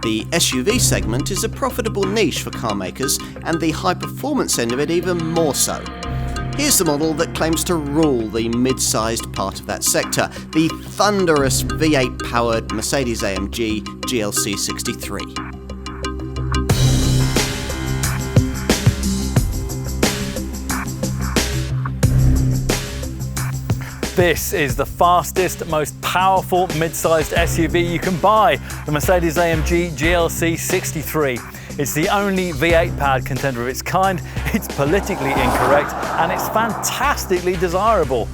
The SUV segment is a profitable niche for car makers, and the high-performance end of it even more so. Here's the model that claims to rule the mid-sized part of that sector, the thunderous V8-powered Mercedes-AMG GLC 63. This is the fastest, most powerful mid-sized SUV you can buy, the Mercedes-AMG GLC 63. It's the only V8-powered contender of its kind, it's politically incorrect, and it's fantastically desirable.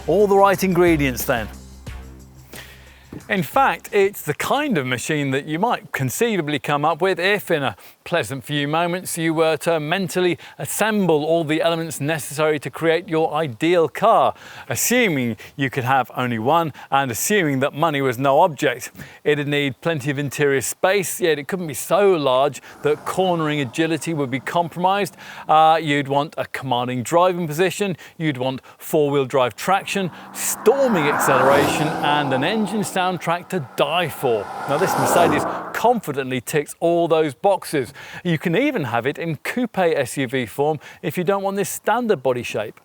All the right ingredients then. In fact, it's the kind of machine that you might conceivably come up with if, in a pleasant few moments, you were to mentally assemble all the elements necessary to create your ideal car, assuming you could have only one and assuming that money was no object. It'd need plenty of interior space, yet it couldn't be so large that cornering agility would be compromised. You'd want a commanding driving position, you'd want four-wheel drive traction, storming acceleration, and an engine soundtrack to die for. Now, this Mercedes confidently ticks all those boxes. You can even have it in coupe SUV form if you don't want this standard body shape.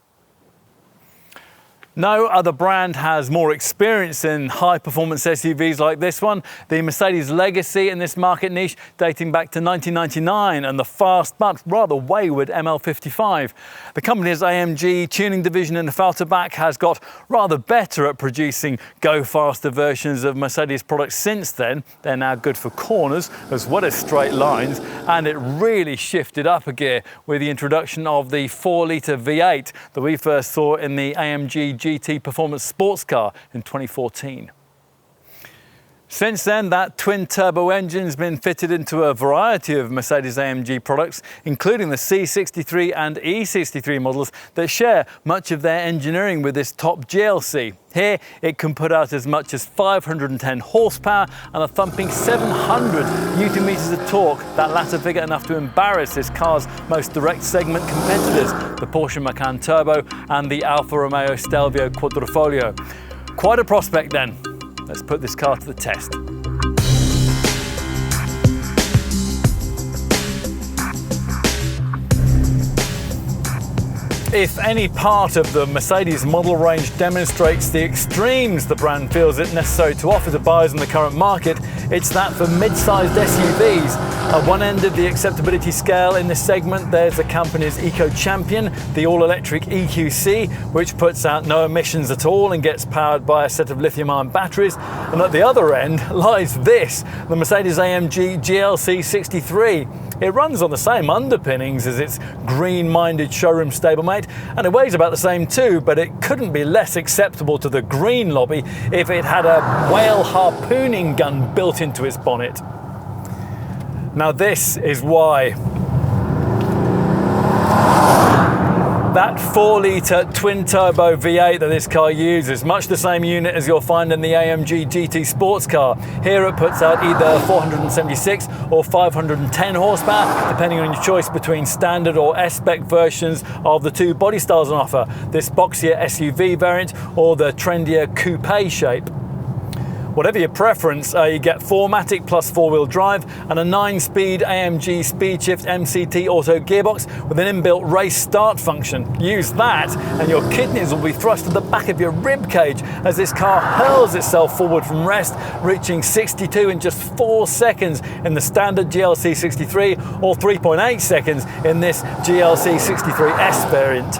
No other brand has more experience in high-performance SUVs like this one. The Mercedes legacy in this market niche dating back to 1999 and the fast but rather wayward ML55. The company's AMG tuning division in the Falterbach has got rather better at producing go-faster versions of Mercedes products since then. They're now good for corners as well as straight lines, and it really shifted up a gear with the introduction of the 4-litre V8 that we first saw in the AMG GT performance sports car in 2014. Since then, that twin-turbo engine's been fitted into a variety of Mercedes-AMG products, including the C63 and E63 models that share much of their engineering with this top GLC. Here, it can put out as much as 510 horsepower and a thumping 700 Newton-meters of torque, that latter figure enough to embarrass this car's most direct segment competitors, the Porsche Macan Turbo and the Alfa Romeo Stelvio Quadrifoglio. Quite a prospect then. Let's put this car to the test. If any part of the Mercedes model range demonstrates the extremes the brand feels it necessary to offer to buyers in the current market, it's that for mid-sized SUVs. At one end of the acceptability scale in this segment, there's the company's eco-champion, the all-electric EQC, which puts out no emissions at all and gets powered by a set of lithium-ion batteries. And at the other end lies this, the Mercedes-AMG GLC 63. It runs on the same underpinnings as its green-minded showroom stablemate, and it weighs about the same too, but it couldn't be less acceptable to the green lobby if it had a whale harpooning gun built into its bonnet. Now this is why. That 4-litre twin-turbo V8 that this car uses, much the same unit as you'll find in the AMG GT sports car. Here it puts out either 476 or 510 horsepower, depending on your choice between standard or S-spec versions of the two body styles on offer, this boxier SUV variant or the trendier coupe shape. Whatever your preference, you get 4MATIC plus 4-wheel drive and a 9-speed AMG SpeedShift MCT auto gearbox with an inbuilt race start function. Use that and your kidneys will be thrust to the back of your rib cage as this car hurls itself forward from rest, reaching 62 in just 4 seconds in the standard GLC 63 or 3.8 seconds in this GLC 63S variant.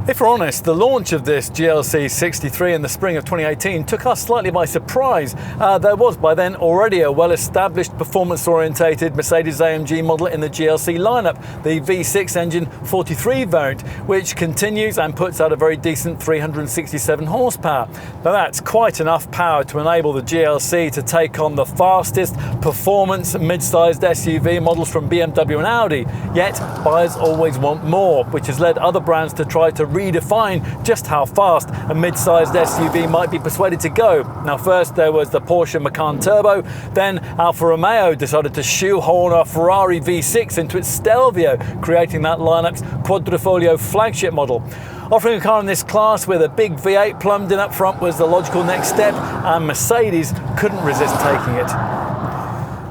If we're honest, the launch of this GLC 63 in the spring of 2018 took us slightly by surprise. There was by then already a well-established performance-orientated Mercedes-AMG model in the GLC lineup, the V6 engine 43 variant, which continues and puts out a very decent 367 horsepower. Now that's quite enough power to enable the GLC to take on the fastest performance mid-sized SUV models from BMW and Audi. Yet buyers always want more, which has led other brands to try to redefine just how fast a mid-sized SUV might be persuaded to go. Now first there was the Porsche Macan Turbo, then Alfa Romeo decided to shoehorn a Ferrari V6 into its Stelvio, creating that lineup's Quadrifoglio flagship model. Offering a car in this class with a big V8 plumbed in up front was the logical next step, and Mercedes couldn't resist taking it.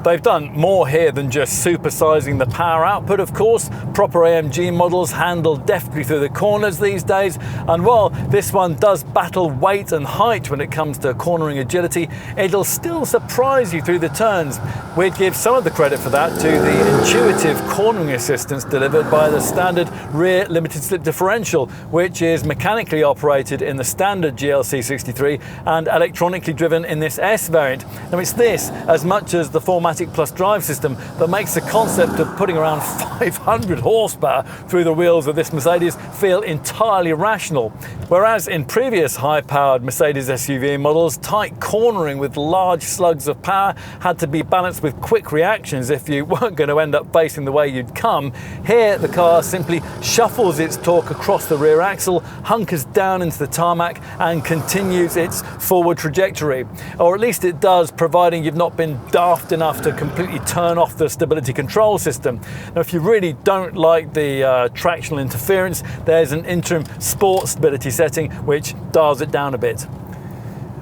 They've done more here than just supersizing the power output, of course. Proper AMG models handle deftly through the corners these days, and while this one does battle weight and height when it comes to cornering agility, it'll still surprise you through the turns. We'd give some of the credit for that to the intuitive cornering assistance delivered by the standard rear limited slip differential, which is mechanically operated in the standard GLC 63 and electronically driven in this S variant. Now it's this, as much as the 4MATIC Plus drive system, that makes the concept of putting around 500 horsepower through the wheels of this Mercedes feel entirely rational. Whereas in previous high-powered Mercedes SUV models, tight cornering with large slugs of power had to be balanced with quick reactions if you weren't going to end up facing the way you'd come. Here, the car simply shuffles its torque across the rear axle, hunkers down into the tarmac, and continues its forward trajectory. Or at least it does, providing you've not been daft enough to completely turn off the stability control system. Now, if you really don't like the tractional interference, there's an interim sport stability setting which dials it down a bit.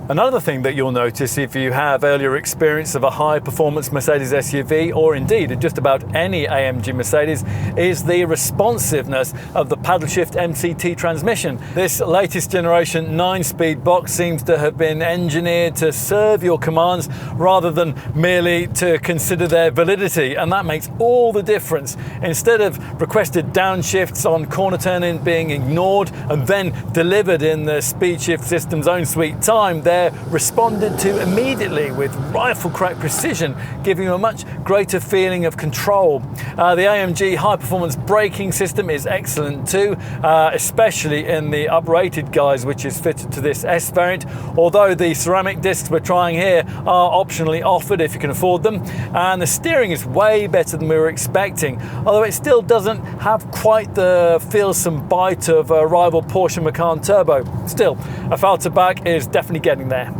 Another thing that you'll notice if you have earlier experience of a high-performance Mercedes SUV, or indeed just about any AMG Mercedes, is the responsiveness of the paddle shift MCT transmission. This latest generation 9-speed box seems to have been engineered to serve your commands rather than merely to consider their validity, and that makes all the difference. Instead of requested downshifts on corner turning being ignored and then delivered in the speed shift system's own sweet time, they're responded to immediately with rifle crack precision, giving you a much greater feeling of control. The AMG high-performance braking system is excellent too, especially in the uprated guise, which is fitted to this S variant, although the ceramic discs we're trying here are optionally offered if you can afford them, and the steering is way better than we were expecting, although it still doesn't have quite the feelsome bite of a rival Porsche Macan Turbo. Still, a Falterback is definitely getting there.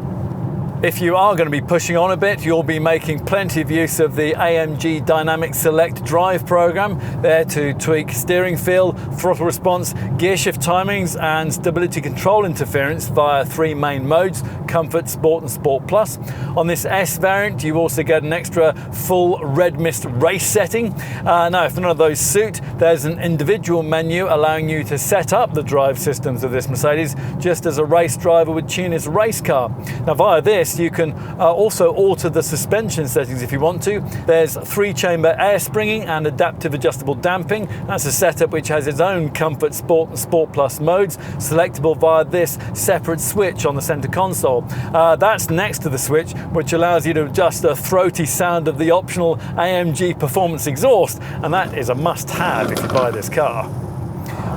If you are going to be pushing on a bit, you'll be making plenty of use of the AMG Dynamic Select Drive program, there to tweak steering feel, throttle response, gear shift timings and stability control interference via 3 main modes: Comfort, Sport and Sport Plus. On this S variant, you also get an extra full red mist race setting. Now, if none of those suit, there's an individual menu allowing you to set up the drive systems of this Mercedes, just as a race driver would tune his race car. Now, via this, you can also alter the suspension settings if you want to. There's 3-chamber air springing and adaptive adjustable damping. That's a setup which has its own Comfort, Sport and Sport Plus modes, selectable via this separate switch on the center console. That's next to the switch, which allows you to adjust the throaty sound of the optional AMG Performance exhaust, and that is a must-have if you buy this car.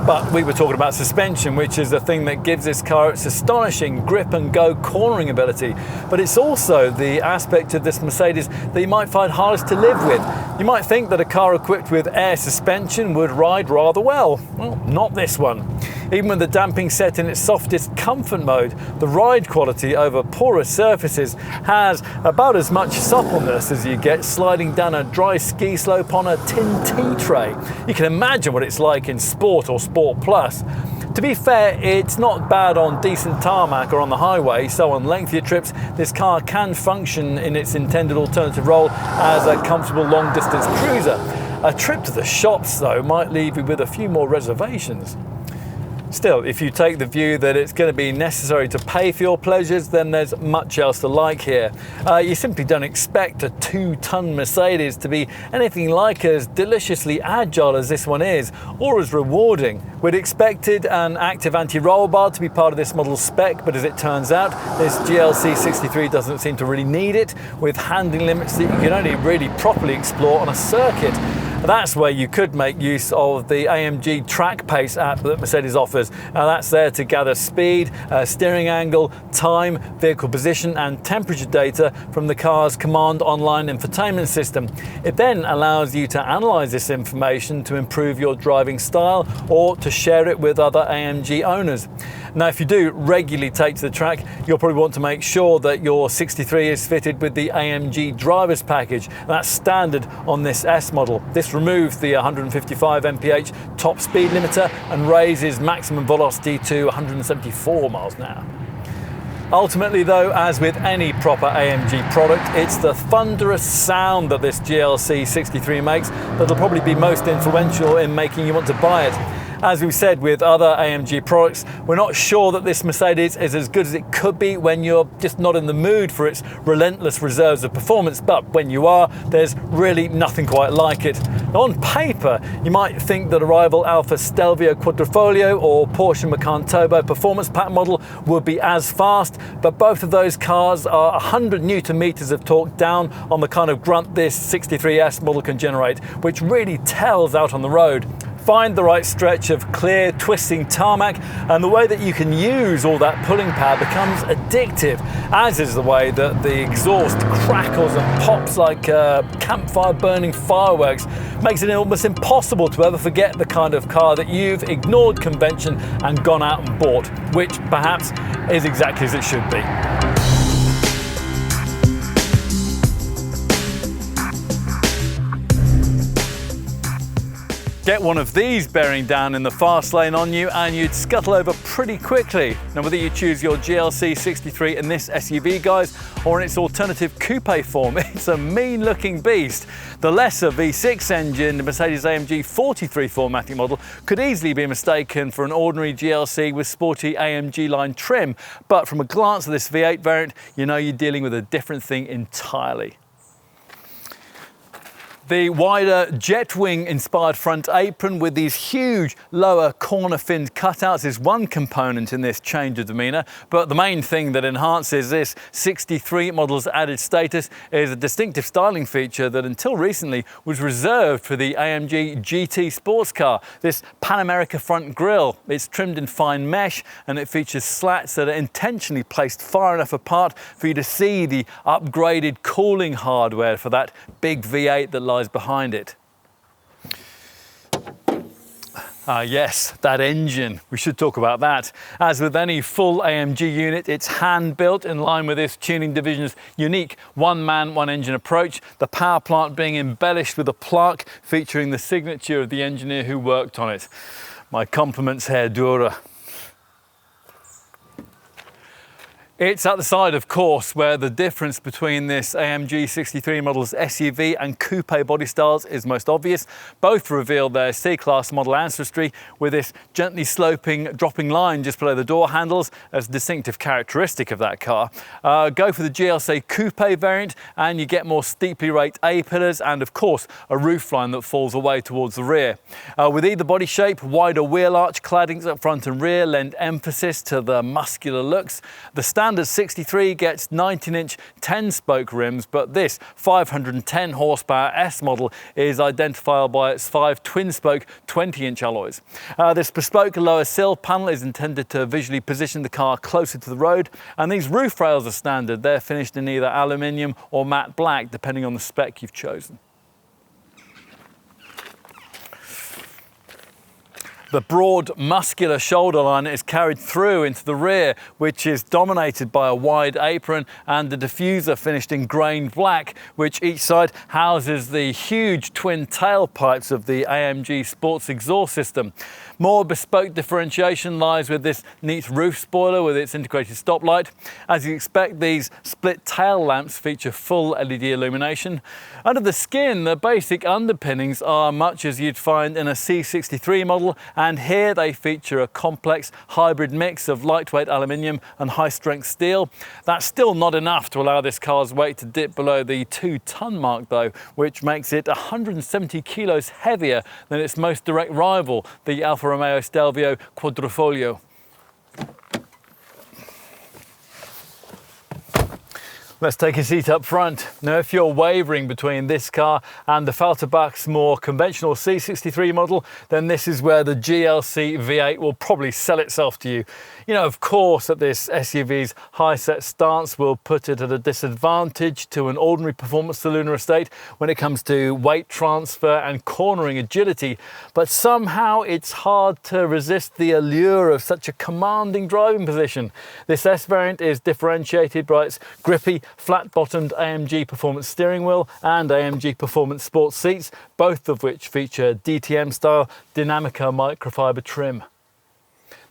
But we were talking about suspension, which is the thing that gives this car its astonishing grip and go cornering ability. But it's also the aspect of this Mercedes that you might find hardest to live with. You might think that a car equipped with air suspension would ride rather well. Well, not this one. Even with the damping set in its softest comfort mode, the ride quality over porous surfaces has about as much suppleness as you get sliding down a dry ski slope on a tin tea tray. You can imagine what it's like in Sport or Sport Plus. To be fair, it's not bad on decent tarmac or on the highway, so on lengthier trips, this car can function in its intended alternative role as a comfortable long-distance cruiser. A trip to the shops, though, might leave you with a few more reservations. Still, if you take the view that it's going to be necessary to pay for your pleasures, then there's much else to like here. You simply don't expect a 2-ton Mercedes to be anything like as deliciously agile as this one is, or as rewarding. We'd expected an active anti-roll bar to be part of this model's spec, but as it turns out, this GLC 63 doesn't seem to really need it, with handling limits that you can only really properly explore on a circuit. That's where you could make use of the AMG Track Pace app that Mercedes offers. That's there to gather speed, steering angle, time, vehicle position and temperature data from the car's command online infotainment system. It then allows you to analyze this information to improve your driving style or to share it with other AMG owners. Now, if you do regularly take to the track, you'll probably want to make sure that your 63 is fitted with the AMG Drivers Package. That's standard on this S model. This removes the 155 mph top speed limiter and raises maximum velocity to 174 miles an hour. Ultimately though, as with any proper AMG product, it's the thunderous sound that this GLC 63 makes that'll probably be most influential in making you want to buy it. As we've said with other AMG products, we're not sure that this Mercedes is as good as it could be when you're just not in the mood for its relentless reserves of performance, but when you are, there's really nothing quite like it. Now, on paper, you might think that a rival Alfa Stelvio Quadrifoglio or Porsche Macan Turbo Performance Pack model would be as fast, but both of those cars are 100 Newton meters of torque down on the kind of grunt this 63S model can generate, which really tells out on the road. Find the right stretch of clear, twisting tarmac, and the way that you can use all that pulling power becomes addictive, as is the way that the exhaust crackles and pops like campfire burning fireworks. Makes it almost impossible to ever forget the kind of car that you've ignored convention and gone out and bought, which perhaps is exactly as it should be. Get one of these bearing down in the fast lane on you and you'd scuttle over pretty quickly. Now, whether you choose your GLC 63 in this SUV, guys, or in its alternative coupe form, it's a mean looking beast. The lesser V6 engine, the Mercedes-AMG 43 4MATIC model, could easily be mistaken for an ordinary GLC with sporty AMG line trim, but from a glance at this V8 variant, you know you're dealing with a different thing entirely. The wider Jetwing inspired front apron with these huge lower corner finned cutouts is one component in this change of demeanour, but the main thing that enhances this 63 model's added status is a distinctive styling feature that until recently was reserved for the AMG GT sports car, this Pan America front grille. It's trimmed in fine mesh and it features slats that are intentionally placed far enough apart for you to see the upgraded cooling hardware for that big V8 that lies behind it. Yes, that engine. We should talk about that. As with any full AMG unit, it's hand-built in line with this tuning division's unique one-man, one-engine approach, the power plant being embellished with a plaque featuring the signature of the engineer who worked on it. My compliments, Herr Dürer. It's at the side, of course, where the difference between this AMG 63 model's SUV and coupe body styles is most obvious. Both reveal their C-Class model ancestry with this gently sloping, dropping line just below the door handles as a distinctive characteristic of that car. Go for the GLC coupe variant and you get more steeply raked A-pillars and, of course, a roofline that falls away towards the rear. With either body shape, wider wheel arch claddings up front and rear lend emphasis to the muscular looks. The standard 63 gets 19-inch 10-spoke rims, but this 510 horsepower S model is identifiable by its 5 twin-spoke 20-inch alloys. This bespoke lower sill panel is intended to visually position the car closer to the road, and these roof rails are standard. They're finished in either aluminium or matte black, depending on the spec you've chosen. The broad, muscular shoulder line is carried through into the rear, which is dominated by a wide apron and the diffuser finished in grained black, which each side houses the huge twin tailpipes of the AMG sports exhaust system. More bespoke differentiation lies with this neat roof spoiler with its integrated stoplight. As you expect, these split tail lamps feature full LED illumination. Under the skin, the basic underpinnings are much as you'd find in a C63 model, and here they feature a complex hybrid mix of lightweight aluminium and high-strength steel. That's still not enough to allow this car's weight to dip below the 2-ton mark though, which makes it 170 kilos heavier than its most direct rival, the Alfa Romeo Stelvio Quadrifoglio. Let's take a seat up front. Now, if you're wavering between this car and the Falterbach's more conventional C63 model, then this is where the GLC V8 will probably sell itself to you. You know, of course, that this SUV's high-set stance will put it at a disadvantage to an ordinary performance saloon estate when it comes to weight transfer and cornering agility, but somehow it's hard to resist the allure of such a commanding driving position. This S variant is differentiated by its grippy, flat-bottomed AMG Performance steering wheel and AMG Performance sports seats, both of which feature DTM-style Dinamica microfiber trim.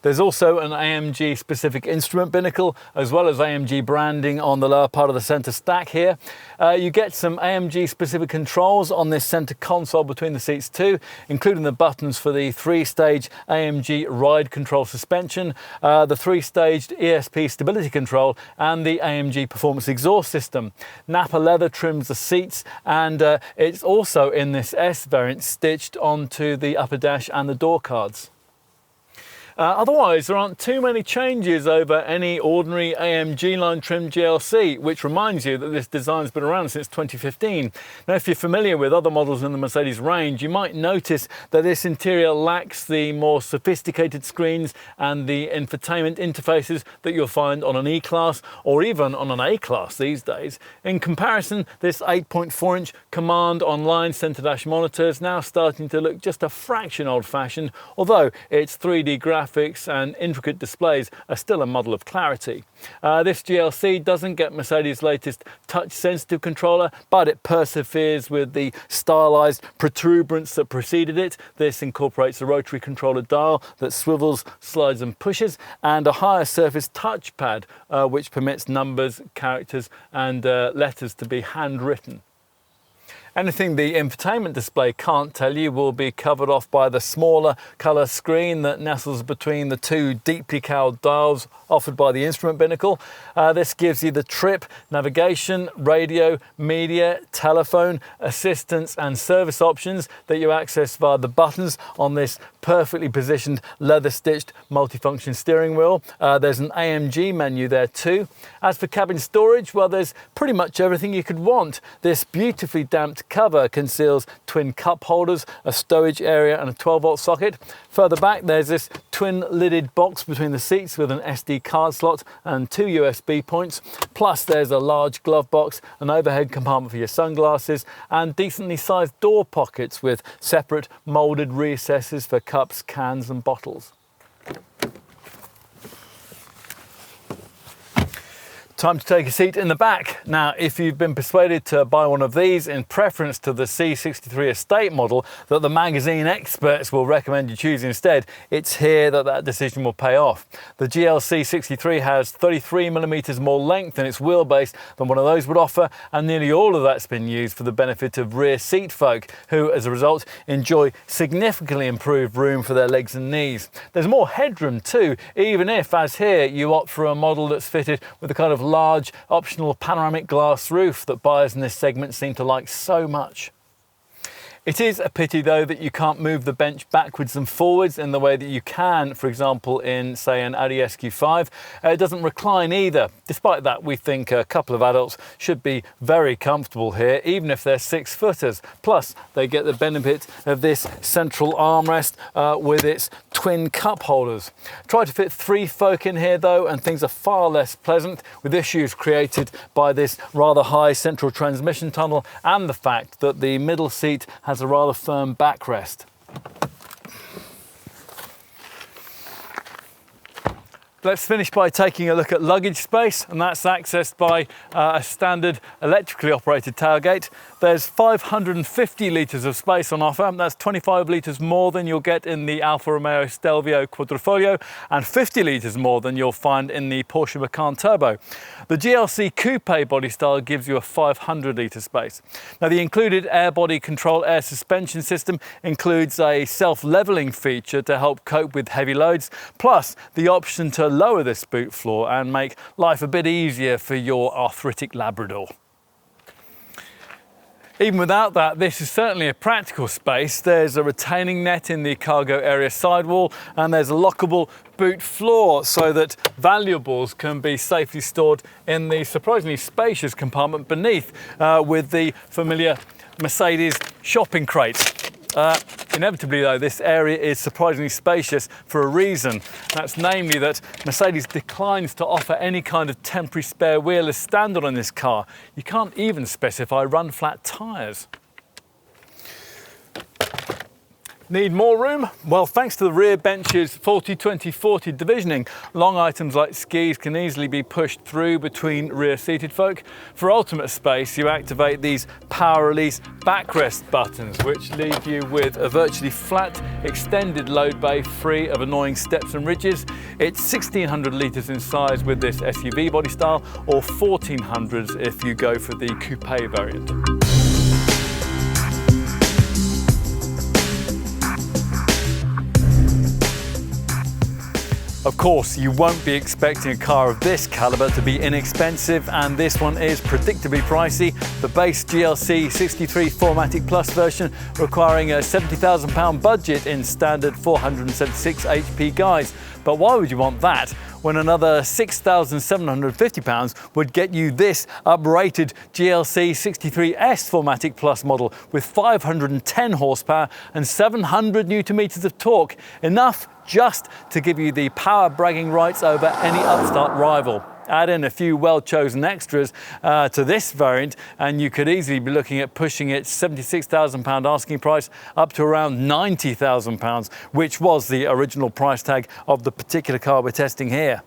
There's also an AMG specific instrument binnacle, as well as AMG branding on the lower part of the center stack here. You get some AMG specific controls on this center console between the seats too, including the buttons for the 3-stage AMG ride control suspension, the 3-staged ESP stability control, and the AMG performance exhaust system. Nappa leather trims the seats, and it's also in this S variant stitched onto the upper dash and the door cards. Otherwise, there aren't too many changes over any ordinary AMG line trim GLC, which reminds you that this design's been around since 2015. Now, if you're familiar with other models in the Mercedes range, you might notice that this interior lacks the more sophisticated screens and the infotainment interfaces that you'll find on an E-Class or even on an A-Class these days. In comparison, this 8.4-inch Command Online center dash monitor is now starting to look just a fraction old-fashioned, although its 3D graphics and intricate displays are still a model of clarity. This GLC doesn't get Mercedes' latest touch-sensitive controller, but it perseveres with the stylized protuberance that preceded it. This incorporates a rotary controller dial that swivels, slides and pushes, and a higher surface touchpad which permits numbers, characters and letters to be handwritten. Anything the infotainment display can't tell you will be covered off by the smaller colour screen that nestles between the two deeply cowled dials offered by the instrument binnacle. This gives you the trip, navigation, radio, media, telephone, assistance and service options that you access via the buttons on this perfectly positioned leather-stitched multifunction steering wheel. There's an AMG menu there too. As for cabin storage, well, there's pretty much everything you could want. This beautifully damped cover conceals twin cup holders, a stowage area and a 12-volt socket. Further back, there's this twin-lidded box between the seats with an SD card slot and 2 USB points. Plus, there's a large glove box, an overhead compartment for your sunglasses, and decently sized door pockets with separate moulded recesses for cups, cans and bottles. Time to take a seat in the back. Now, if you've been persuaded to buy one of these in preference to the C63 Estate model that the magazine experts will recommend you choose instead, it's here that that decision will pay off. The GLC 63 has 33mm more length in its wheelbase than one of those would offer, and nearly all of that's been used for the benefit of rear seat folk, who as a result enjoy significantly improved room for their legs and knees. There's more headroom too, even if, as here, you opt for a model that's fitted with a kind of large optional panoramic glass roof that buyers in this segment seem to like so much. It is a pity though that you can't move the bench backwards and forwards in the way that you can, for example, in say an Audi SQ5. It doesn't recline either. Despite that, we think a couple of adults should be very comfortable here, even if they're 6-footers. Plus, they get the benefit of this central armrest with its twin cup holders. Try to fit 3 folk in here though, and things are far less pleasant, with issues created by this rather high central transmission tunnel and the fact that the middle seat has a rather firm backrest. Let's finish by taking a look at luggage space, and that's accessed by a standard electrically operated tailgate. There's 550 litres of space on offer. That's 25 litres more than you'll get in the Alfa Romeo Stelvio Quadrifoglio and 50 litres more than you'll find in the Porsche Macan Turbo. The GLC Coupe body style gives you a 500 litre space. Now, the included air body control air suspension system includes a self-levelling feature to help cope with heavy loads, plus the option to lower this boot floor and make life a bit easier for your arthritic Labrador. Even without that, this is certainly a practical space. There's a retaining net in the cargo area sidewall, and there's a lockable boot floor so that valuables can be safely stored in the surprisingly spacious compartment beneath with the familiar Mercedes shopping crates. Inevitably though, this area is surprisingly spacious for a reason. That's namely that Mercedes declines to offer any kind of temporary spare wheel as standard on this car. You can't even specify run flat tyres. Need more room? Well, thanks to the rear bench's 40-20-40 divisioning, long items like skis can easily be pushed through between rear-seated folk. For ultimate space, you activate these power release backrest buttons, which leave you with a virtually flat, extended load bay free of annoying steps and ridges. It's 1,600 litres in size with this SUV body style, or 1,400 if you go for the coupe variant. Of course, you won't be expecting a car of this calibre to be inexpensive, and this one is predictably pricey. The base GLC 63 4MATIC Plus version requiring a £70,000 budget in standard 476 HP guise. But why would you want that when another £6,750 would get you this uprated GLC 63S 4MATIC Plus model with 510 horsepower and 700 Nm of torque, enough just to give you the power bragging rights over any upstart rival. Add in a few well-chosen extras to this variant and you could easily be looking at pushing its £76,000 asking price up to around £90,000, which was the original price tag of the particular car we're testing here.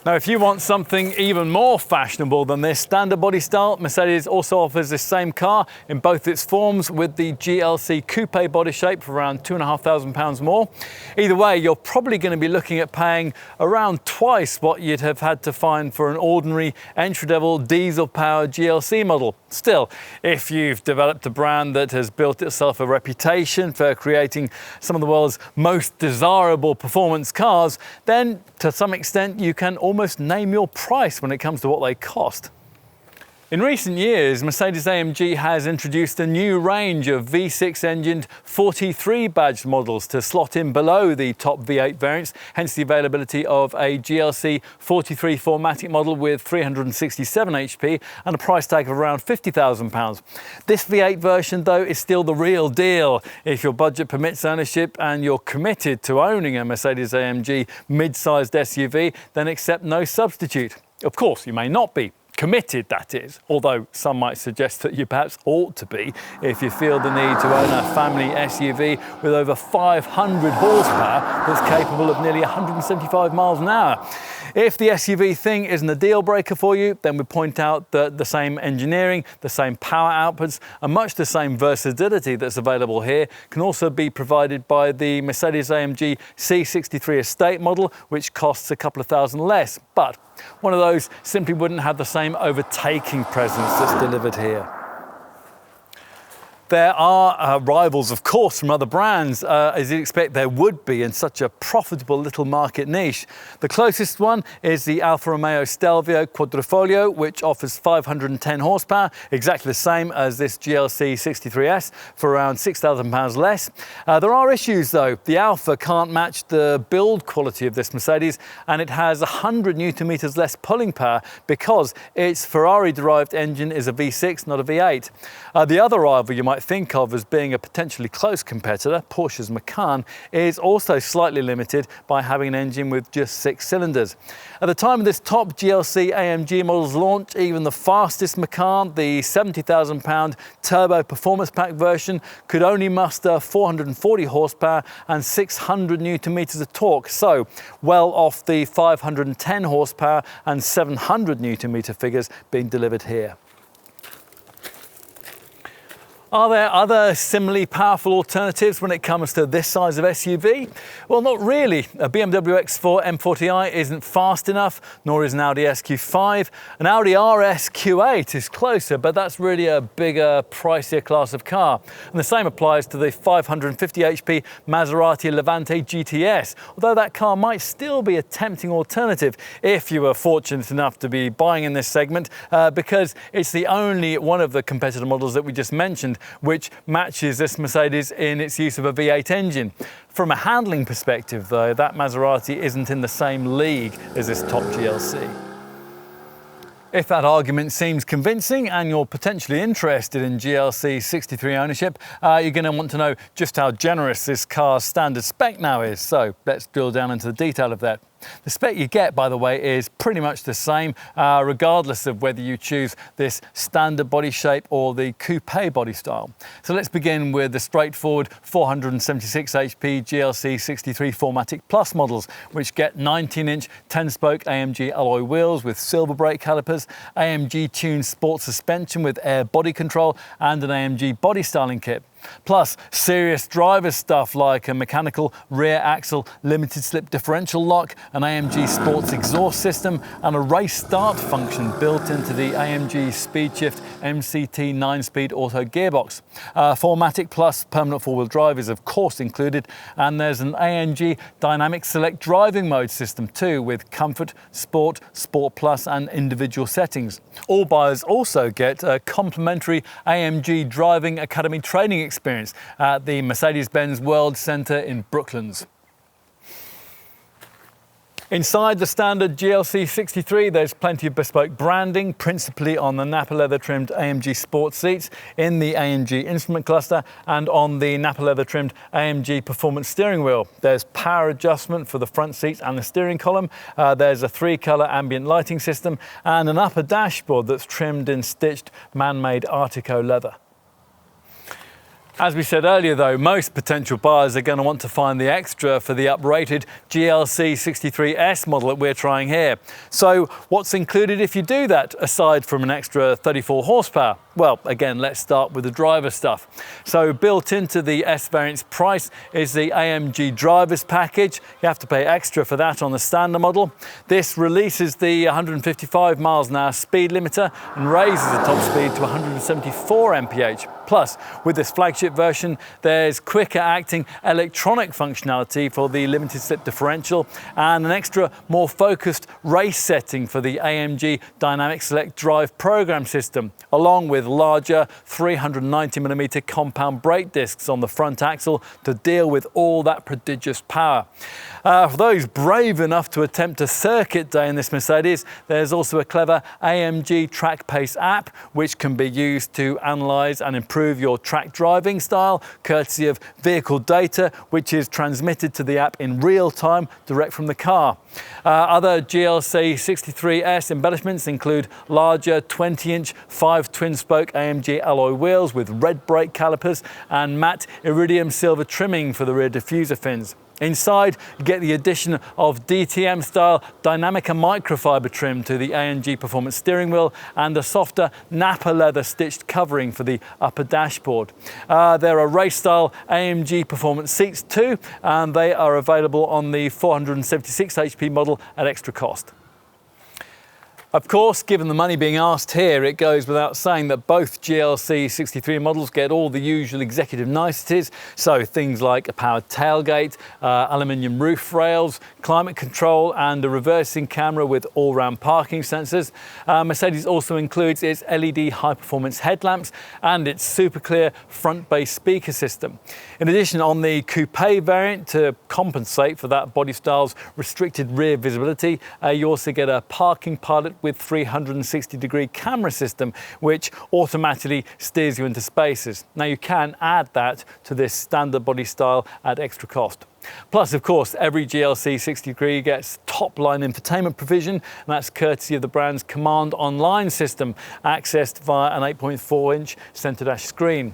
Now, if you want something even more fashionable than this standard body style, Mercedes also offers this same car in both its forms with the GLC coupe body shape for around £2,500 more. Either way, you're probably going to be looking at paying around twice what you'd have had to find for an ordinary entry-level diesel-powered GLC model. Still, if you've developed a brand that has built itself a reputation for creating some of the world's most desirable performance cars, then to some extent you can almost name your price when it comes to what they cost. In recent years, Mercedes-AMG has introduced a new range of V6-engined 43 badged models to slot in below the top V8 variants, hence the availability of a GLC 43 4MATIC model with 367 HP and a price tag of around £50,000. This V8 version, though, is still the real deal. If your budget permits ownership and you're committed to owning a Mercedes-AMG mid-sized SUV, then accept no substitute. Of course, you may not be committed, that is, although some might suggest that you perhaps ought to be if you feel the need to own a family SUV with over 500 horsepower that's capable of nearly 175 miles an hour. If the SUV thing isn't a deal breaker for you, then we point out that the same engineering, the same power outputs and much the same versatility that's available here can also be provided by the Mercedes-AMG C63 Estate model, which costs a couple of thousand less, but one of those simply wouldn't have the same overtaking presence that's delivered here. There are rivals, of course, from other brands, as you'd expect there would be in such a profitable little market niche. The closest one is the Alfa Romeo Stelvio Quadrifoglio, which offers 510 horsepower, exactly the same as this GLC 63S, for around £6,000 less. There are issues, though. The Alfa can't match the build quality of this Mercedes, and it has 100 Nm less pulling power because its Ferrari-derived engine is a V6, not a V8. The other rival you might think of as being a potentially close competitor, Porsche's Macan, is also slightly limited by having an engine with just 6 cylinders. At the time of this top GLC AMG model's launch, even the fastest Macan, the £70,000 turbo performance pack version, could only muster 440 horsepower and 600 Nm of torque, so well off the 510 horsepower and 700 Nm figures being delivered here. Are there other similarly powerful alternatives when it comes to this size of SUV? Well, not really. A BMW X4 M40i isn't fast enough, nor is an Audi SQ5. An Audi RS Q8 is closer, but that's really a bigger, pricier class of car. And the same applies to the 550 HP Maserati Levante GTS, although that car might still be a tempting alternative if you were fortunate enough to be buying in this segment, because it's the only one of the competitor models that we just mentioned which matches this Mercedes in its use of a V8 engine. From a handling perspective, though, that Maserati isn't in the same league as this top GLC. If that argument seems convincing and you're potentially interested in GLC 63 ownership, you're going to want to know just how generous this car's standard spec now is. So let's drill down into the detail of that. The spec you get, by the way, is pretty much the same, regardless of whether you choose this standard body shape or the coupe body style. So let's begin with the straightforward 476 HP GLC 63 4MATIC Plus models, which get 19-inch 10-spoke AMG alloy wheels with silver brake calipers, AMG tuned sport suspension with air body control, and an AMG body styling kit. Plus serious driver stuff like a mechanical rear axle limited slip differential lock, an AMG sports exhaust system, and a race start function built into the AMG SpeedShift MCT 9-speed auto gearbox. 4MATIC Plus permanent four-wheel drive is of course included, and there's an AMG dynamic select driving mode system too, with comfort, sport, sport plus and individual settings. All buyers also get a complimentary AMG Driving Academy training experience at the Mercedes-Benz World Centre in Brooklands. Inside the standard GLC 63, there's plenty of bespoke branding, principally on the Napa leather trimmed AMG Sport seats, in the AMG instrument cluster, and on the Napa leather trimmed AMG Performance steering wheel. There's power adjustment for the front seats and the steering column. There's a 3-colour ambient lighting system and an upper dashboard that's trimmed in stitched man-made Artico leather. As we said earlier though, most potential buyers are going to want to find the extra for the uprated GLC 63S model that we're trying here. So what's included if you do that, aside from an extra 34 horsepower? Well, again, let's start with the driver stuff. So built into the S variant's price is the AMG Drivers Package. You have to pay extra for that on the standard model. This releases the 155 miles an hour speed limiter and raises the top speed to 174 mph. Plus, with this flagship version, there's quicker acting electronic functionality for the limited slip differential and an extra, more focused race setting for the AMG Dynamic Select Drive program system, along with larger 390mm compound brake discs on the front axle to deal with all that prodigious power. For those brave enough to attempt a circuit day in this Mercedes, there's also a clever AMG Track Pace app, which can be used to analyse and improve your track driving style, courtesy of vehicle data, which is transmitted to the app in real time, direct from the car. Other GLC 63S embellishments include larger 20-inch 5 twin-spoke AMG alloy wheels with red brake calipers and matte iridium silver trimming for the rear diffuser fins. Inside, you get the addition of DTM-style Dynamica microfiber trim to the AMG Performance steering wheel and a softer Napa leather stitched covering for the upper dashboard. There are race-style AMG Performance seats too, and they are available on the 476 HP model at extra cost. Of course, given the money being asked here, it goes without saying that both GLC 63 models get all the usual executive niceties, so things like a powered tailgate, aluminium roof rails, climate control and a reversing camera with all-round parking sensors. Mercedes also includes its LED high-performance headlamps and its super clear front-based speaker system. In addition, on the coupe variant, to compensate for that body style's restricted rear visibility, you also get a parking pilot with 360-degree camera system, which automatically steers you into spaces. Now you can add that to this standard body style at extra cost. Plus, of course, every GLC 63 gets top-line infotainment provision, and that's courtesy of the brand's Command Online system, accessed via an 8.4-inch centre-dash screen.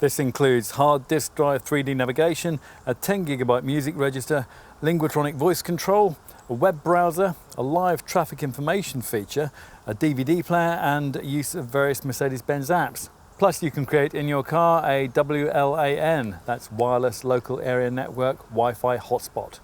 This includes hard disk drive 3D navigation, a 10GB music register, Linguatronic voice control, a web browser, a live traffic information feature, a DVD player and use of various Mercedes-Benz apps. Plus you can create in your car a WLAN, that's Wireless Local Area Network Wi-Fi hotspot.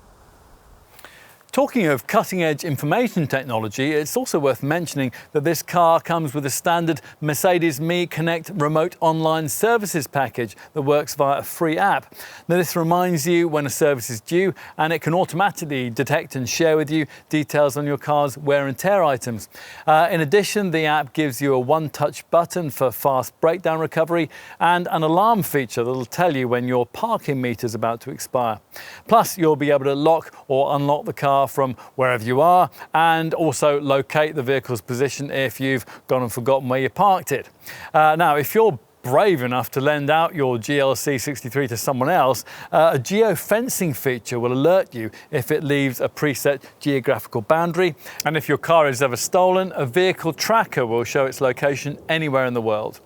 Talking of cutting-edge information technology, it's also worth mentioning that this car comes with a standard Mercedes Me Connect remote online services package that works via a free app. Now, this reminds you when a service is due, and it can automatically detect and share with you details on your car's wear and tear items. In addition, the app gives you a one-touch button for fast breakdown recovery and an alarm feature that will tell you when your parking meter is about to expire. Plus, you'll be able to lock or unlock the car from wherever you are, and also locate the vehicle's position if you've gone and forgotten where you parked it. Now, if you're brave enough to lend out your GLC 63 to someone else, a geo-fencing feature will alert you if it leaves a preset geographical boundary. And if your car is ever stolen, a vehicle tracker will show its location anywhere in the world.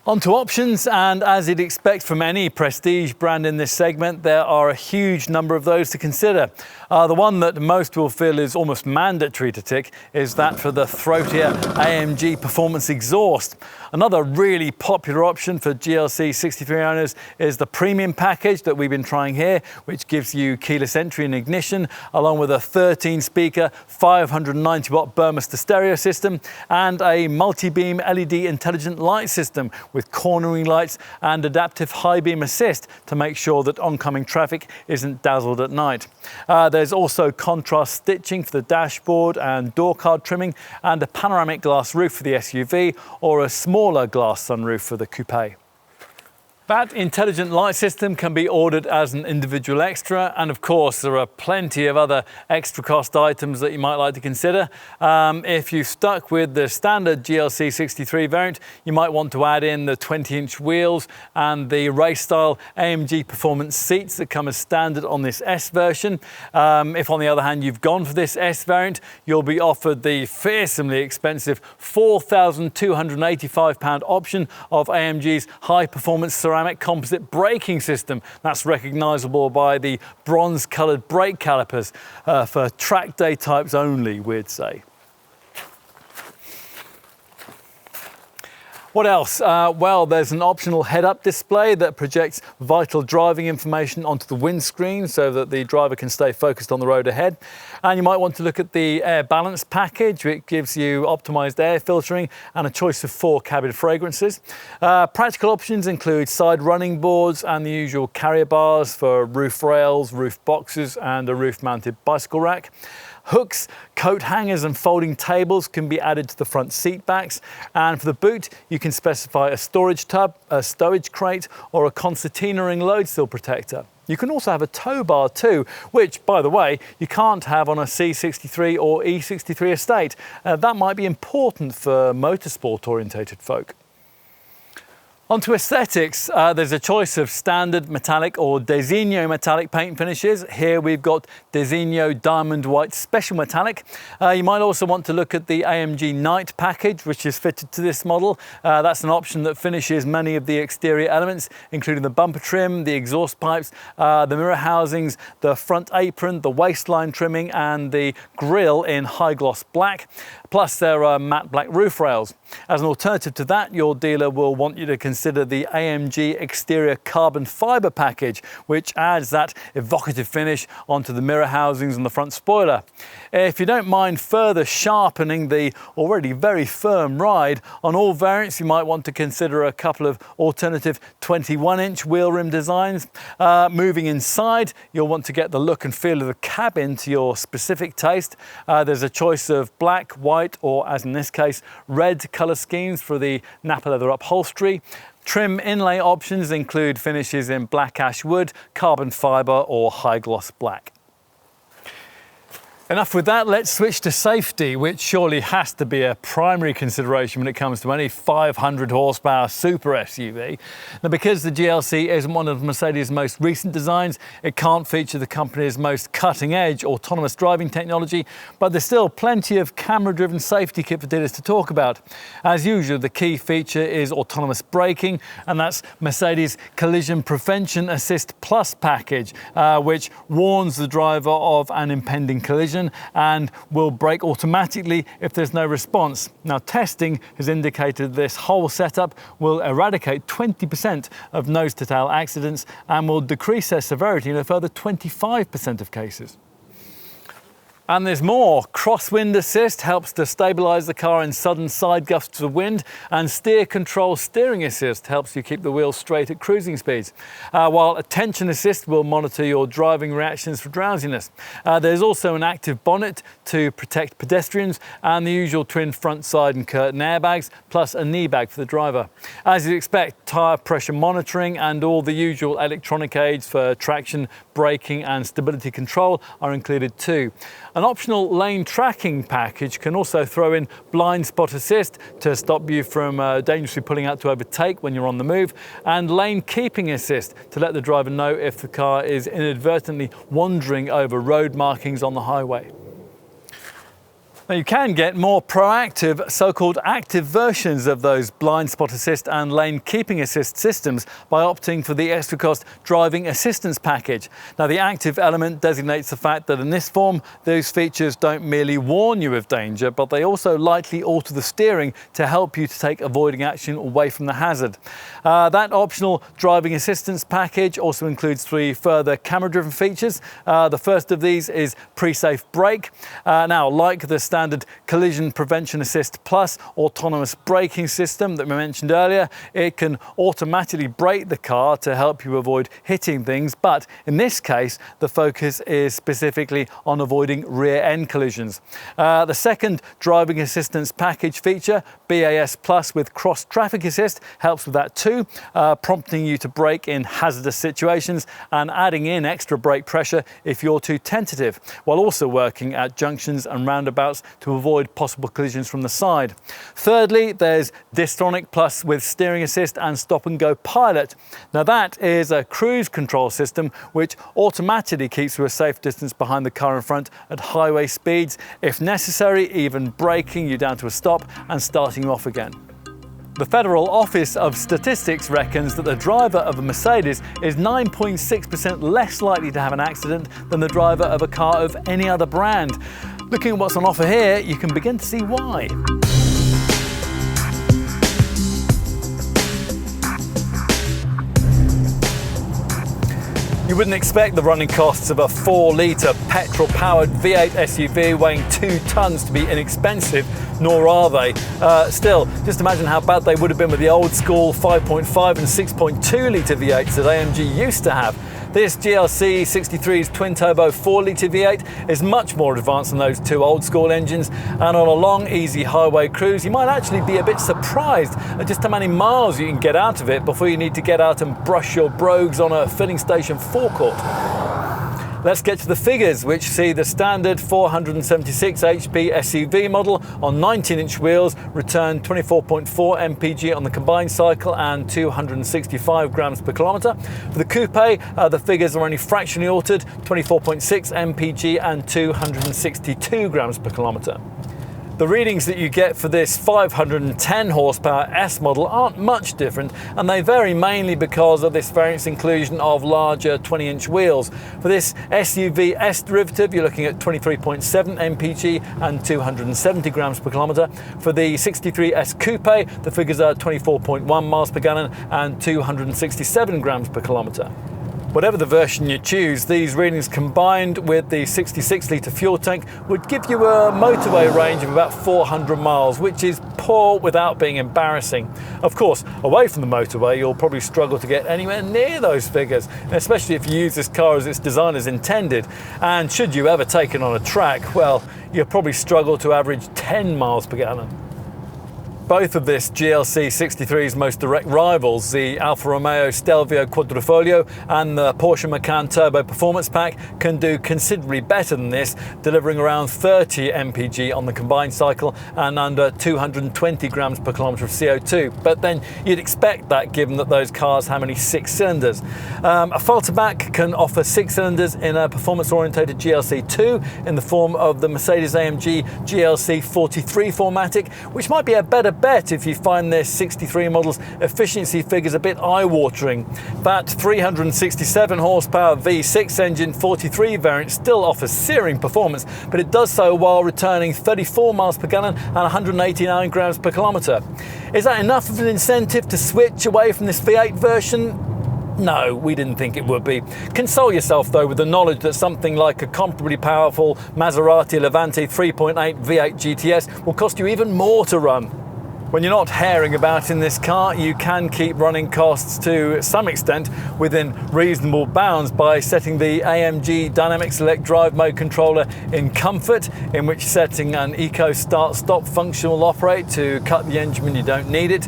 On to options, and as you'd expect from any prestige brand in this segment, there are a huge number of those to consider. The one that most will feel is almost mandatory to tick is that for the throatier AMG Performance exhaust. Another really popular option for GLC 63 owners is the premium package that we've been trying here, which gives you keyless entry and ignition, along with a 13-speaker, 590-watt Burmester stereo system and a multi-beam LED intelligent light system with cornering lights and adaptive high beam assist to make sure that oncoming traffic isn't dazzled at night. There's also contrast stitching for the dashboard and door card trimming, and a panoramic glass roof for the SUV or a smaller glass sunroof for the coupe. That intelligent light system can be ordered as an individual extra, and of course there are plenty of other extra cost items that you might like to consider. If you've stuck with the standard GLC 63 variant, you might want to add in the 20-inch wheels and the race style AMG Performance seats that come as standard on this S version. If on the other hand you've gone for this S variant, you'll be offered the fearsomely expensive £4,285 option of AMG's high performance ceramic composite braking system. That's recognisable by the bronze-coloured brake calipers for track day types only, we'd say. What else? Well, there's an optional head-up display that projects vital driving information onto the windscreen so that the driver can stay focused on the road ahead. And you might want to look at the air balance package, which gives you optimised air filtering and a choice of 4 cabin fragrances. Practical options include side running boards and the usual carrier bars for roof rails, roof boxes and a roof-mounted bicycle rack. Hooks, coat hangers and folding tables can be added to the front seat backs, and for the boot you can specify a storage tub, a stowage crate or a concertina ring load sill protector. You can also have a tow bar too, which, by the way, you can't have on a C63 or E63 estate. That might be important for motorsport orientated folk. Onto aesthetics, there's a choice of standard metallic or Designo metallic paint finishes. Here we've got Designo Diamond White Special Metallic. You might also want to look at the AMG Night package, which is fitted to this model. That's an option that finishes many of the exterior elements, including the bumper trim, the exhaust pipes, the mirror housings, the front apron, the waistline trimming and the grille in high gloss black. Plus there are matte black roof rails. As an alternative to that, your dealer will want you to consider the AMG exterior carbon fibre package, which adds that evocative finish onto the mirror housings and the front spoiler. If you don't mind further sharpening the already very firm ride, on all variants you might want to consider a couple of alternative 21-inch wheel rim designs. Moving inside, you'll want to get the look and feel of the cabin to your specific taste. There's a choice of black, white or, as in this case, red colour schemes for the Napa leather upholstery. Trim inlay options include finishes in black ash wood, carbon fibre or high gloss black. Enough with that, let's switch to safety, which surely has to be a primary consideration when it comes to any 500 horsepower super SUV. Now, because the GLC isn't one of Mercedes' most recent designs, it can't feature the company's most cutting-edge autonomous driving technology, but there's still plenty of camera-driven safety kit for dealers to talk about. As usual, the key feature is autonomous braking, and that's Mercedes' Collision Prevention Assist Plus package, which warns the driver of an impending collision and will brake automatically if there's no response. Now, testing has indicated this whole setup will eradicate 20% of nose-to-tail accidents and will decrease their severity in a further 25% of cases. And there's more. Crosswind assist helps to stabilise the car in sudden side gusts of wind, and steer control steering assist helps you keep the wheels straight at cruising speeds, while attention assist will monitor your driving reactions for drowsiness. There's also an active bonnet to protect pedestrians and the usual twin front side and curtain airbags, plus a knee bag for the driver. As you'd expect, tyre pressure monitoring and all the usual electronic aids for traction, braking and stability control are included too. An optional lane tracking package can also throw in blind spot assist to stop you from dangerously pulling out to overtake when you're on the move, and lane keeping assist to let the driver know if the car is inadvertently wandering over road markings on the highway. Now, you can get more proactive, so-called active versions of those blind spot assist and lane keeping assist systems by opting for the extra cost driving assistance package. Now, the active element designates the fact that in this form, those features don't merely warn you of danger, but they also lightly alter the steering to help you to take avoiding action away from the hazard. That optional driving assistance package also includes 3 further camera-driven features. The first of these is pre-safe brake. Now, like the standard collision prevention assist plus autonomous braking system that we mentioned earlier, it can automatically brake the car to help you avoid hitting things, but in this case the focus is specifically on avoiding rear end collisions. The second driving assistance package feature, BAS Plus with cross traffic assist, helps with that too, prompting you to brake in hazardous situations and adding in extra brake pressure if you're too tentative, while also working at junctions and roundabouts to avoid possible collisions from the side. Thirdly, there's Distronic Plus with steering assist and stop and go pilot. Now, that is a cruise control system which automatically keeps you a safe distance behind the car in front at highway speeds, if necessary even braking you down to a stop and starting you off again. The Federal Office of Statistics reckons that the driver of a Mercedes is 9.6% less likely to have an accident than the driver of a car of any other brand. Looking at what's on offer here, you can begin to see why. You wouldn't expect the running costs of a 4-litre petrol-powered V8 SUV weighing 2 tonnes to be inexpensive, nor are they. Still, just imagine how bad they would have been with the old school 5.5 and 6.2-litre V8s that AMG used to have. This GLC 63's twin-turbo 4-litre V8 is much more advanced than those 2 old-school engines, and on a long, easy highway cruise, you might actually be a bit surprised at just how many miles you can get out of it before you need to get out and brush your brogues on a filling station forecourt. Let's get to the figures, which see the standard 476 HP SUV model on 19-inch wheels return 24.4 mpg on the combined cycle and 265 grams per kilometre. For the coupe, the figures are only fractionally altered, 24.6 mpg and 262 grams per kilometre. The readings that you get for this 510 horsepower S model aren't much different, and they vary mainly because of this variant's inclusion of larger 20-inch wheels. For this SUV S derivative, you're looking at 23.7 mpg and 270 grams per kilometre. For the 63S Coupe, the figures are 24.1 miles per gallon and 267 grams per kilometre. Whatever the version you choose, these readings combined with the 66-litre fuel tank would give you a motorway range of about 400 miles, which is poor without being embarrassing. Of course, away from the motorway, you'll probably struggle to get anywhere near those figures, especially if you use this car as its designers intended. And should you ever take it on a track, well, you'll probably struggle to average 10 miles per gallon. Both of this GLC 63's most direct rivals, the Alfa Romeo Stelvio Quadrifoglio and the Porsche Macan Turbo Performance Pack, can do considerably better than this, delivering around 30 mpg on the combined cycle and under 220 grams per kilometre of CO2. But then you'd expect that, given that those cars have only 6 cylinders. A Falterback can offer 6 cylinders in a performance-orientated GLC2 in the form of the Mercedes-AMG GLC 43-4matic, which might be a better bet if you find this 63 model's efficiency figures a bit eye-watering. That 367 horsepower V6 engine 43 variant still offers searing performance, but it does so while returning 34 miles per gallon and 189 grams per kilometre. Is that enough of an incentive to switch away from this V8 version? No, we didn't think it would be. Console yourself though with the knowledge that something like a comparably powerful Maserati Levante 3.8 V8 GTS will cost you even more to run. When you're not herring about in this car, you can keep running costs to some extent within reasonable bounds by setting the AMG Dynamic Select Drive Mode controller in Comfort, in which setting an Eco Start-Stop function will operate to cut the engine when you don't need it,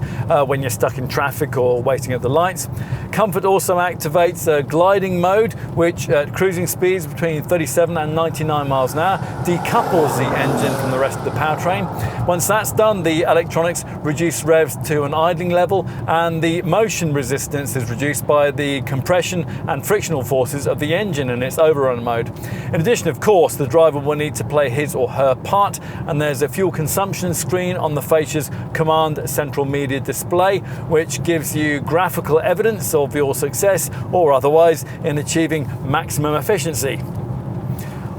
when you're stuck in traffic or waiting at the lights. Comfort also activates a gliding mode, which at cruising speeds between 37 and 99 miles an hour decouples the engine from the rest of the powertrain. Once that's done, the electronics reduce revs to an idling level, and the motion resistance is reduced by the compression and frictional forces of the engine in its overrun mode. In addition, of course, the driver will need to play his or her part, and there's a fuel consumption screen on the fascia's Command Central Media display, which gives you graphical evidence of your success or otherwise in achieving maximum efficiency.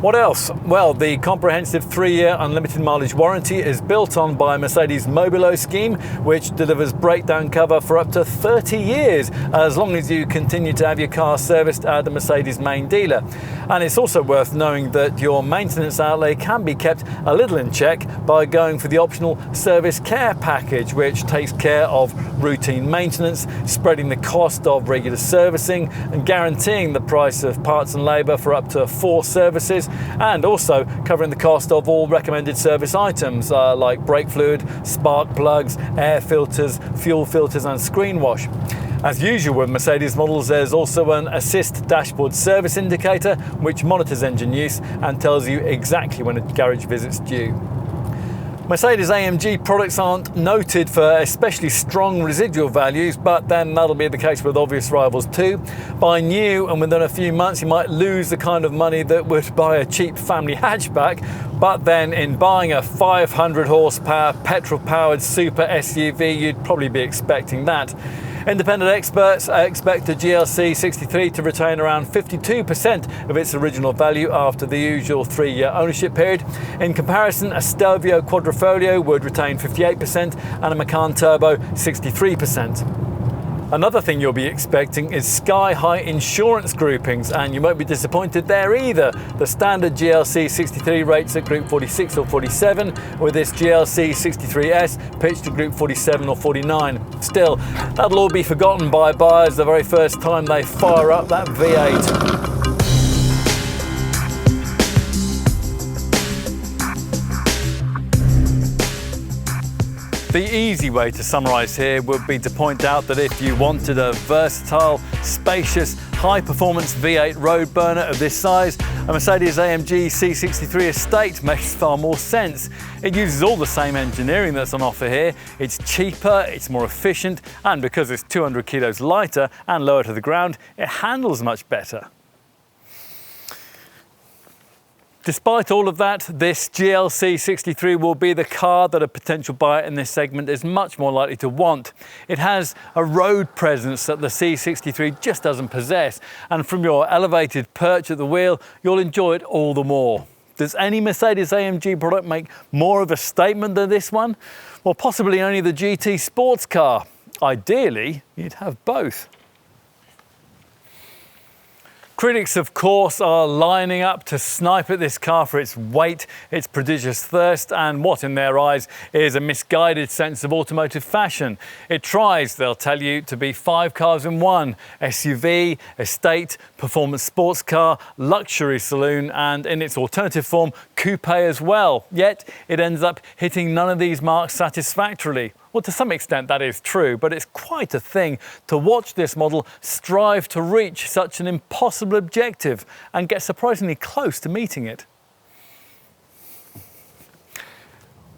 What else? Well, the comprehensive 3-year unlimited mileage warranty is built on by Mercedes' Mobilo scheme, which delivers breakdown cover for up to 30 years, as long as you continue to have your car serviced at the Mercedes main dealer. And it's also worth knowing that your maintenance outlay can be kept a little in check by going for the optional service care package, which takes care of routine maintenance, spreading the cost of regular servicing, and guaranteeing the price of parts and labour for up to 4 services, and also covering the cost of all recommended service items like brake fluid, spark plugs, air filters, fuel filters and screen wash. As usual with Mercedes models, there's also an assist dashboard service indicator which monitors engine use and tells you exactly when a garage visit's due. Mercedes-AMG products aren't noted for especially strong residual values, but then that'll be the case with obvious rivals too. Buy new and within a few months you might lose the kind of money that would buy a cheap family hatchback, but then in buying a 500 horsepower petrol-powered super SUV, you'd probably be expecting that. Independent experts expect the GLC 63 to retain around 52% of its original value after the usual 3-year ownership period. In comparison, a Stelvio Quadrifoglio would retain 58% and a Macan Turbo 63%. Another thing you'll be expecting is sky-high insurance groupings, and you won't be disappointed there either. The standard GLC 63 rates at Group 46 or 47, with this GLC 63S pitched to Group 47 or 49. Still, that'll all be forgotten by buyers the very first time they fire up that V8. The easy way to summarise here would be to point out that if you wanted a versatile, spacious, high-performance V8 road burner of this size, a Mercedes-AMG C63 Estate makes far more sense. It uses all the same engineering that's on offer here. It's cheaper, it's more efficient, and because it's 200 kilos lighter and lower to the ground, it handles much better. Despite all of that, this GLC 63 will be the car that a potential buyer in this segment is much more likely to want. It has a road presence that the C63 just doesn't possess, and from your elevated perch at the wheel, you'll enjoy it all the more. Does any Mercedes-AMG product make more of a statement than this one? Well, possibly only the GT sports car. Ideally, you'd have both. Critics, of course, are lining up to snipe at this car for its weight, its prodigious thirst, and what, in their eyes, is a misguided sense of automotive fashion. It tries, they'll tell you, to be 5 cars in one: SUV, estate, performance sports car, luxury saloon, and in its alternative form, coupe as well. Yet, it ends up hitting none of these marks satisfactorily. Well, to some extent that is true, but it's quite a thing to watch this model strive to reach such an impossible objective and get surprisingly close to meeting it.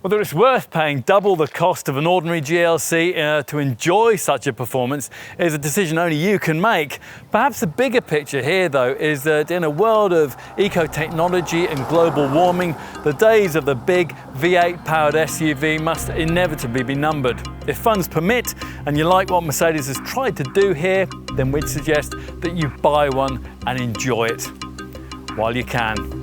Whether it's worth paying double the cost of an ordinary GLC to enjoy such a performance is a decision only you can make. Perhaps the bigger picture here, though, is that in a world of eco-technology and global warming, the days of the big V8-powered SUV must inevitably be numbered. If funds permit and you like what Mercedes has tried to do here, then we'd suggest that you buy one and enjoy it while you can.